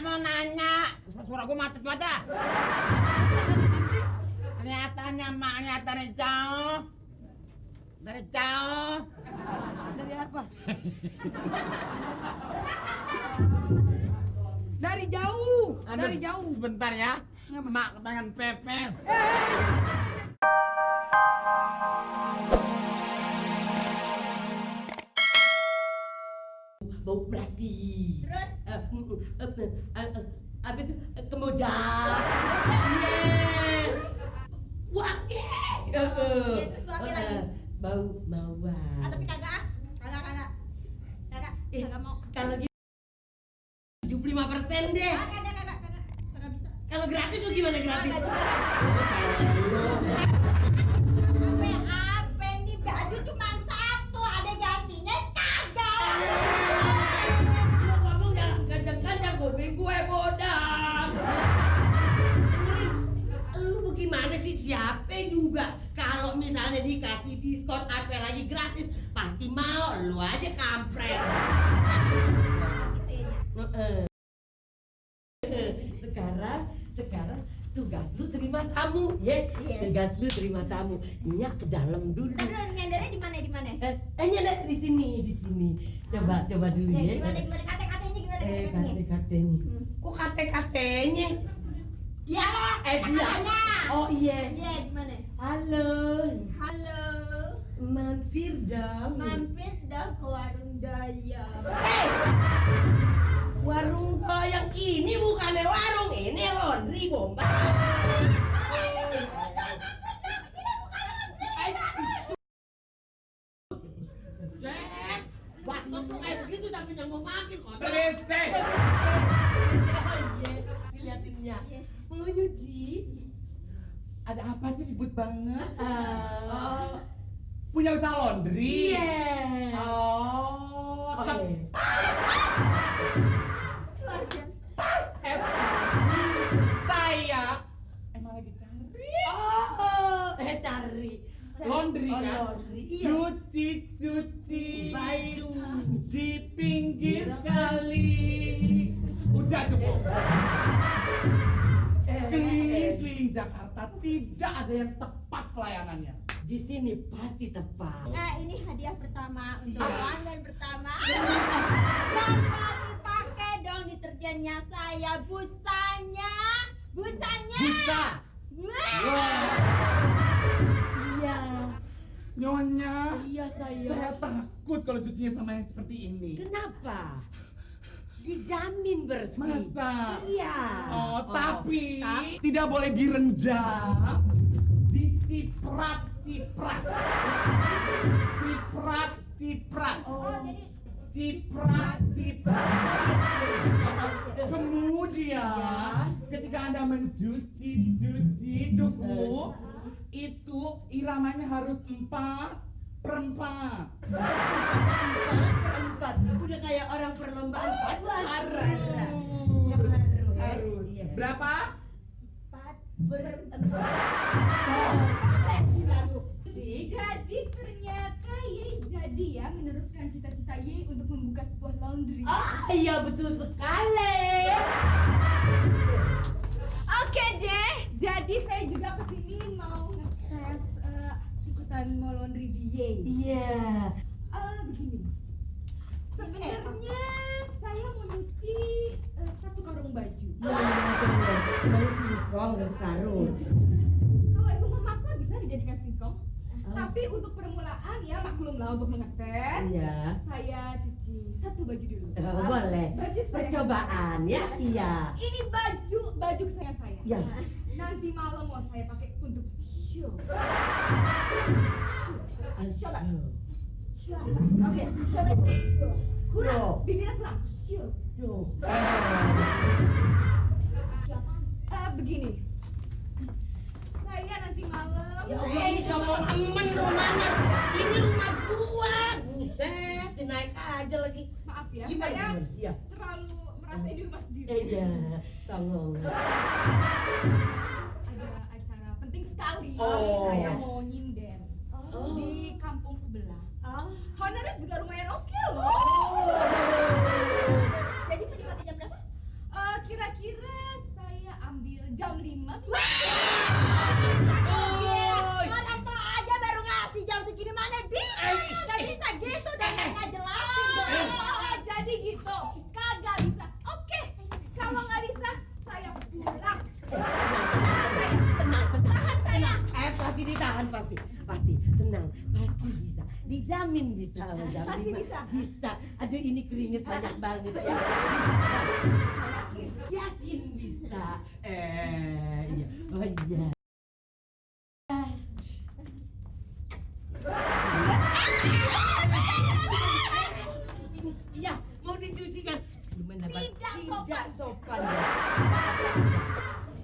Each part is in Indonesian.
mau nanya. Suara gue macet banget dah. Kelihatannya mak lihat dari jauh. Dari jauh. Dari apa? Dari jauh. Aduh, Dari jauh. Sebentar ya. Mak pengen pepes. Bau belati. Terus? Apa itu? Kemoja. Iya. Wangi. Iya, terus bau apa lagi? Bau mawar. Tapi kagak. Kagak mau. Kalau gitu 75% deh. Kagak bisa. Kalau gratis bagaimana gratis? Apa nih baju cuma satu, ada gantinya kagak. Lu ngomong jangan kencang-kencang, kuping gue bodak. Dengerin, lu bagaimana sih? Siapa juga kalau misalnya dikasih diskon apa lagi gratis pasti mau. Lu aja kampret. Sekarang tugas lu terima tamu, ya. Tugas lu terima tamu. Nyak ke dalam dulu. Terus nyendernya di mana? Nyender di sini. Coba dulu ya. Gimana? Kate-katenya gimana? Kate-katenya. Kok kate-katenya? Dialog. Dia. Oh iya. Iya, gimana? Halo. Halo. Mampir dong. Mampir dong ke warung daya. Warung yang ini bukannya warung, ini laundry bomba. Waktu tuh kayak begitu tapi yang mau mampir kok. Berisik. Lihatinnya. Mau nyuci? Ada apa sih ribut banget? Punya usaha laundry? Iya. Oh, Oke. Luar biasa. Saya emang lagi cari Cari. laundry kan? Laundry. Iya. Cuci Baju. di pinggir kali. Udah cukup. Keliling-keliling Jakarta tidak ada yang tepat pelayanannya. Di sini pasti tepat. Nah, ini hadiah pertama untuk Iya. pelanggan pertama. Dapat dipakai dong deterjennya saya, busanya. Busa. Wah. Iya. Nyonya, Iya saya takut kalau cucinya sama yang seperti ini. Kenapa? Dijamin bersih. Masa? Iya. Oh, tapi tidak boleh direndam. Diciprat. Oh, jadi Ciprat. Kemudian ketika Anda mencuci cukup, itu iramanya harus 4/4. Perempat. Udah kayak orang perlombaan padwa. Harus. Iya. Berapa? 4/4. Jadi ternyata Ye jadi ya meneruskan cita-cita Ye untuk membuka sebuah laundry. Iya betul sekali. Oke deh, jadi saya juga kesini mau ngetes ikutan mau laundry di Ye. Iya. Begini. Sebenarnya saya mau nyuci satu karung baju. Mau singkong dan karung. Kalau ibu memaksa bisa dijadikan singkong. Tapi untuk permulaan ya maklumlah untuk mengetes. Iya. Saya cuci satu baju dulu. Boleh. Baju kesayangan Percobaan ya. Iya. Ini baju kesayangan saya. Iya. Nanti malam mau saya pakai untuk show. Coba. Oke, coba. Kurang, Show. bibirnya kurang. Show. Siapa? Begini. Saya nanti malam. Ya Allah, ini sama temen rumahnya. Ini rumah gua. Buset, dinaik aja lagi. Maaf ya, Gimana, saya gimana? Iya. terlalu merasa di rumah sendiri. Iya, songong. Ada acara penting sekali. Oh. Saya mau nyinden Oh. di kampung sebelah. Oh, Honornya juga lumayan oke loh. Oh. jadi mau dipakai jam berapa? Kira penting mah. Orang mau aja baru ngasih jam segini mana bisa? Nggak bisa gitu dan nggak jelasin. Oh, jadi gitu. Kagak bisa. Oke. Kalau nggak bisa, saya pulang. Tenang. Pasti ditahan pasti. Tenang, pasti bisa. Dijamin bisa. Pasti bisa. Bisa. Aduh ini keringet banyak banget ya. Yakin bisa. Iya. Oh iya. Iya, mau dicuci kan? Gimana, Bang? Tidak sopan.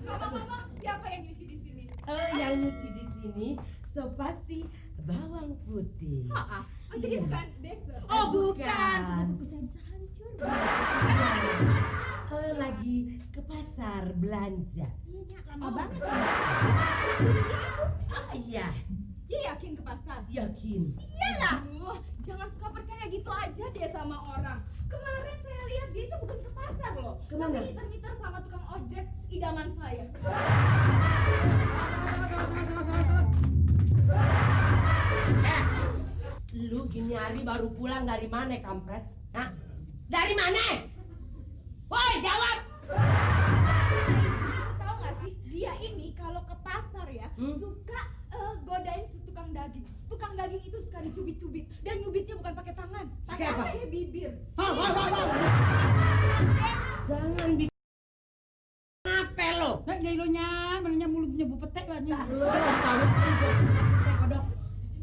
Ngomong-ngomong, siapa yang nyuci di sini? Yang nyuci di sini so pasti bawang putih. Oh, jadi bukan dessert. Oh, bukan. Kuku saya bisa hancur. Lagi ke pasar belanja. Iya, Nyak, lama banget. Iya, Dia yakin ke pasar? yakin. Iyalah. Jangan suka percaya gitu aja deh sama orang. Kemarin saya lihat dia itu bukan ke pasar loh. Kemana? Tapi ngiter-ngiter sama tukang ojek idaman saya. Lu gini hari baru pulang dari mana, kampret? Hah? Dari mana? Woi, jawab! Ibu tahu nggak sih, dia ini kalau ke pasar ya suka godain si tukang daging. Tukang daging itu suka dicubit-cubit dan nyubitnya bukan pakai tangan, Pakai apa? pakai bibir. Jangan bikin apa lo? Nak jailonya, mananya mulutnya bu petek banyak. Kodok.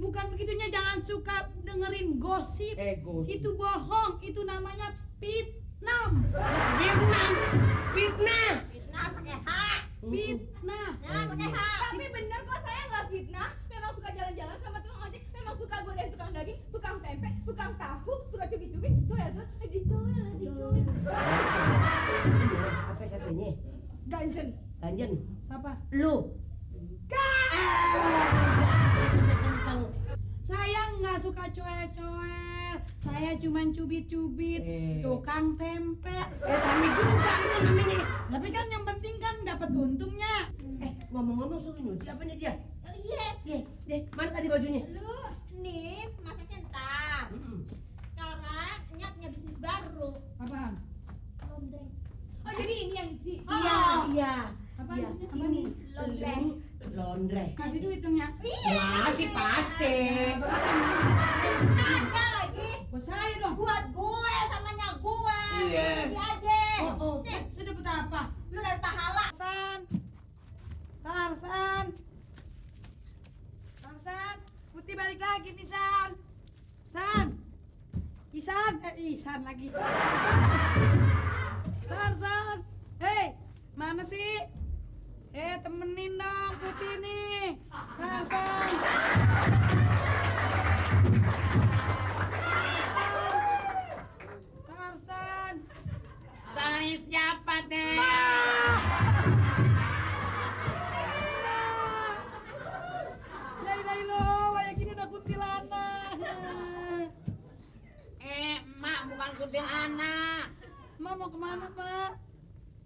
Bukan begitunya, jangan suka dengerin gosip. Gosip. Itu bohong, itu namanya fitnah. Fitnah. Fitnah pakai H. Fitnah. Ya, pakai H. Tapi bener kok, saya nggak fitnah. Memang suka jalan-jalan sama tukang ojek, memang suka godain tukang daging, tukang tempe, tukang tahu, suka cubit-cubit. Dicoel. Apa katanya? Ganjen. Ganjen. Siapa? Lu. Saya nggak suka coel-coel. Saya cuman cubit-cubit. Tukang tempe. Kami juga itu namanya. Tapi kan yang penting kan dapat untungnya. Ngomong-ngomong suruh nyuci apa nih dia? Iya. Mana tadi bajunya? Lu nih masaknya ntar. Sekarang Nyak punya bisnis baru. Apaan? Laundry. Oh, jadi ini yang nyuci. Iya. Apaan Iya, sih? ini Laundry. laundry. Kasih duit dong ya. Masih pasti. Kagak lagi. Buat saya dong. Buat gue sama Nyak gue. Iya. Kasih aja. Oh. Nih, Saya dapat apa? lu dari pahala. Tarsan, Putih balik lagi nih Isan lagi. Tarsan, hei, mana sih? Temenin dong Putih nih. Tarsan. Dari siapa deh? Lai lo, kayak gini udah kuntilanak. Emak bukan kuntilanak. Emak mau kemana, Pak?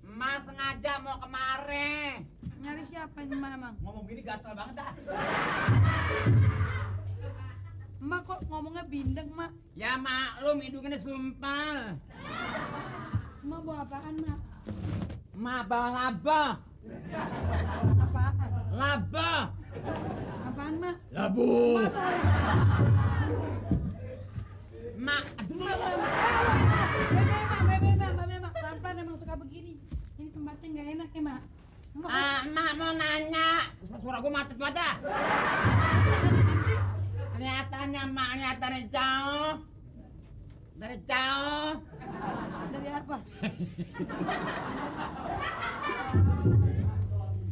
Emak sengaja mau kemari. Nyari siapa ini, Emak emang? Ngomong gini gatel banget dah. Emak kok ngomongnya bindeng, Mak? Ya maklum hidungnya sumpal. Emak bawa apaan, Mak? Emak bawa laba. Apaan? Laba. Apaan, Mak? Labu. Masalah. Emak, aduh. Mak. Pelan-pelan emang suka begini. Ini tempatnya nggak enak ya, Mak. Emak mau nanya. Suara gua macet banget dah. Apaan sih? Kelihatannya emak lihat dari jauh. Dari jauh. Dari apa?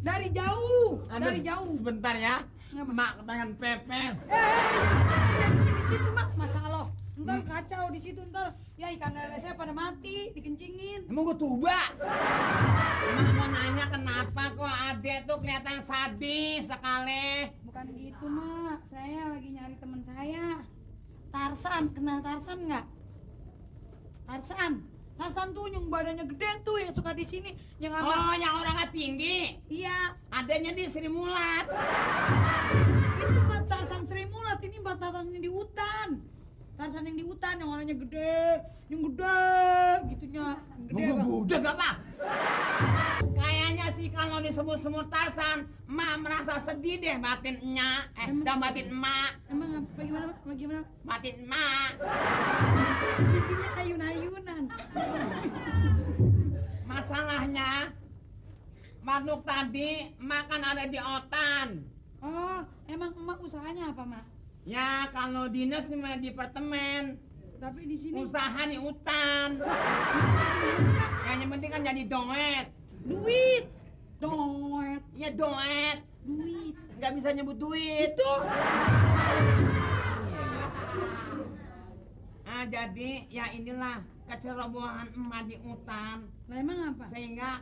Dari jauh. Dari jauh. Sebentar ya. Ngapa? Emak kepengen pepes. Jangan di situ, Mak. Masalah. Ntar kacau di situ ntar. Ya ikan lele saya pada mati, dikencingin. Emang gua tuba. Emak mau nanya kenapa kok adek tuh kelihatan sadis sekali. Bukan gitu, Mak. Saya lagi nyari teman saya. Tarsan, kenal Tarsan nggak? Tarsan, Tarsan tuh yang badannya gede tuh yang suka di sini, yang apa? Oh, yang orangnya tinggi. Iya, Adanya di Sri Mulat. itu mah Tarsan Sri Mulat, ini mah Tarsan yang di hutan. Tarsan yang di hutan yang orangnya gede, yang gede gitunya, yang gede. Budak apa? Kayaknya sih kalau disebut-sebut Tarsan, emak merasa sedih deh batinnya. Dan batin emak. Emang bagaimana? Bagaimana? Batin emak. Giginya ayun-ayunan. Masalahnya, makhluk tadi makan ada di otan. Oh, emang emak usahanya apa, Mak? Ya kalau dinas di departemen, Tapi di sini usaha di hutan. gimana sih, Mak? Yang penting kan jadi doet. Duit. Doet. Ya doet. Duit. Nggak bisa nyebut duit. Itu. Jadi ya inilah kecerobohan emak di hutan. Lah emang apa? Sehingga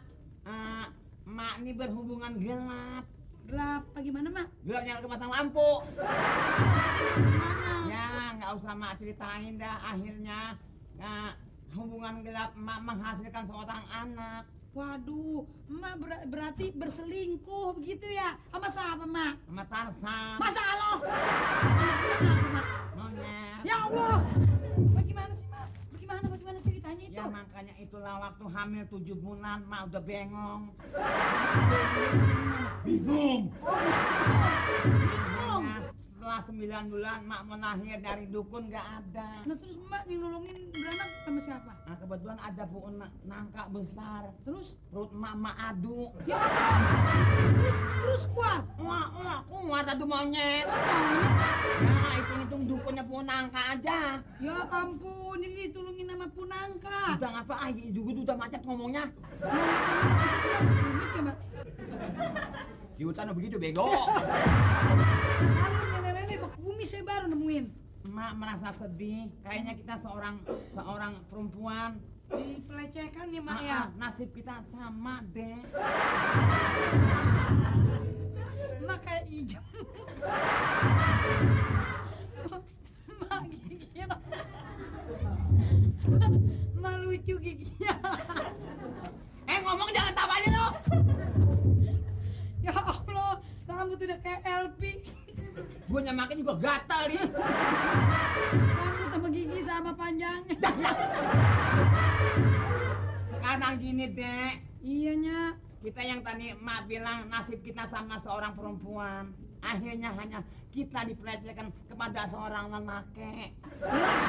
emak ini berhubungan gelap. Gelap bagaimana, Mak? Gelap yang kepasang lampu. Maksudnya gimana? Ya nggak usah mak ceritain dah. Akhirnya hubungan gelap emak menghasilkan seorang anak. Waduh, emak berarti berselingkuh begitu ya? Sama siapa, Mak? Sama Tarsan. Masa Allah? Anak emak apa, Mak? Nonyet. Ya Allah. Bagaimana sih, Mak? Bagaimana ceritanya itu? Ya makanya itulah waktu hamil 7 bulan mak udah bengong. Bingung. Oh, bingung. Makanya setelah 9 bulan mak mau lahir dari dukun nggak ada. Nah terus emak yang nolongin beranak sama siapa? Nah kebetulan ada pohon nangka besar. Terus? Perut emak adu. Ya Allah. Terus kuat. Wah, kuat adu monyet. Monyet, Mak. Ya hitung dukunnya pohon nangka aja. Ya ampun, ini ditulungin sama punangka. Udah ngapa aja juga udah macet ngomongnya. Kumis ya, Mak? Di hutan begitu bego. Kalau nenek-nenek kumis saya baru nemuin. Emak merasa sedih. Kayaknya kita seorang perempuan. Dipelecehkan ya, Mak ya. Nasib kita sama deh. Mak kayak ijem. Mak giginya. Mak lucu giginya. Ngomong jangan tawa aja lo. Ya Allah, rambut udah kayak LP. Gue nyamakin juga gatal nih. Rambut sama gigi sama panjangnya. Sekarang gini dek. Iya, Nya. Kita yang tadi emak bilang nasib kita sama seorang perempuan. Akhirnya hanya kita dipelecehkan kepada seorang lelaki. Jelas.